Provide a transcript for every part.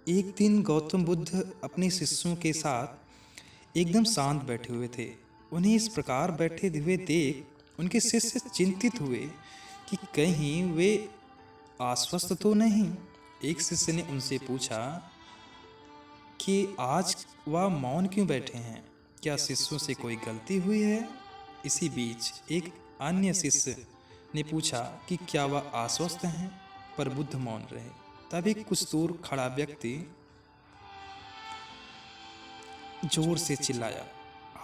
एक दिन गौतम बुद्ध अपने शिष्यों के साथ एकदम शांत बैठे हुए थे। उन्हें इस प्रकार बैठे हुए देख उनके शिष्य चिंतित हुए कि कहीं वे अस्वस्थ तो नहीं। एक शिष्य ने उनसे पूछा कि आज वह मौन क्यों बैठे हैं, क्या शिष्यों से कोई गलती हुई है। इसी बीच एक अन्य शिष्य ने पूछा कि क्या वह आश्वस्त हैं, पर बुद्ध मौन रहे। तभी कुछ दूर खड़ा व्यक्ति जोर से चिल्लाया,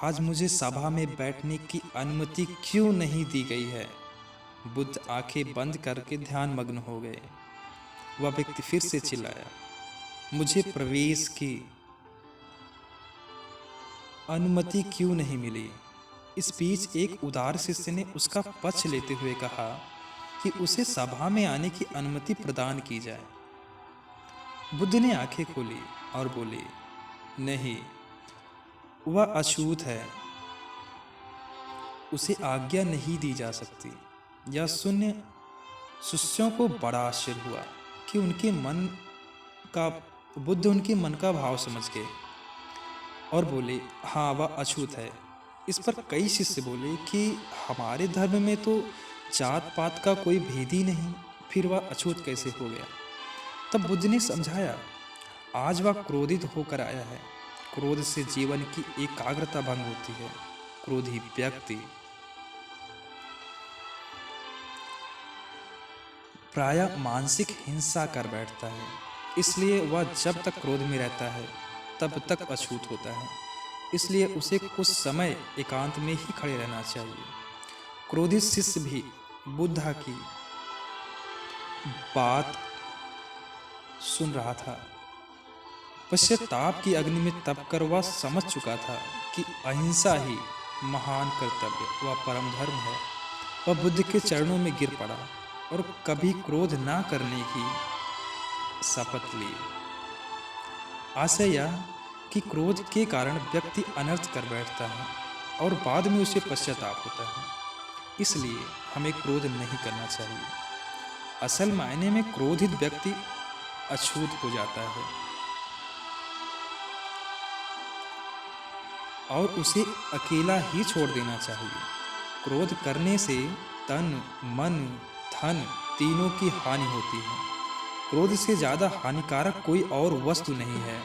आज मुझे सभा में बैठने की अनुमति क्यों नहीं दी गई है। बुद्ध आंखें बंद करके ध्यान मग्न हो गए। वह व्यक्ति फिर से चिल्लाया, मुझे प्रवेश की अनुमति क्यों नहीं मिली। इस बीच एक उदार शिष्य ने उसका पक्ष लेते हुए कहा कि उसे सभा में आने की अनुमति प्रदान की जाए। बुद्ध ने आंखें खोली और बोले, नहीं, वह अछूत है, उसे आज्ञा नहीं दी जा सकती। यह सुनने शिष्यों को बड़ा आश्चर्य हुआ कि बुद्ध उनके मन का भाव समझ गए और बोले, हाँ, वह अछूत है। इस पर कई शिष्य बोले कि हमारे धर्म में तो जात पात का कोई भेद ही नहीं, फिर वह अछूत कैसे हो गया। तब बुद्ध ने समझाया, आज वह क्रोधित होकर आया है। क्रोध से जीवन की एकाग्रता भंग होती है। क्रोधी व्यक्ति प्रायः मानसिक हिंसा कर बैठता है, इसलिए वह जब तक क्रोध में रहता है तब तक अछूत होता है। इसलिए उसे कुछ समय एकांत में ही खड़े रहना चाहिए। क्रोधित शिष्य भी बुद्ध की बात सुन रहा था। पश्चाताप की अग्नि में तपकर वह समझ चुका था कि अहिंसा ही महान कर्तव्य व परम धर्म है। वह बुद्ध के चरणों में गिर पड़ा और कभी क्रोध ना करने की शपथ ली। आशय यह कि क्रोध के कारण व्यक्ति अनर्थ कर बैठता है और बाद में उसे पश्चाताप होता है। इसलिए हमें क्रोध नहीं करना चाहिए। असल मायने में क्रोधित व्यक्ति अछूत हो जाता है और उसे अकेला ही छोड़ देना चाहिए। क्रोध करने से तन, मन, धन तीनों की हानि होती है। क्रोध से ज्यादा हानिकारक कोई और वस्तु नहीं है।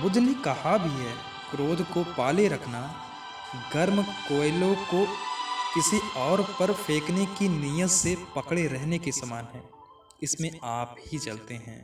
बुद्ध ने कहा भी है, क्रोध को पाले रखना गर्म कोयलों को किसी और पर फेंकने की नीयत से पकड़े रहने के समान है। इसमें आप ही जलते हैं।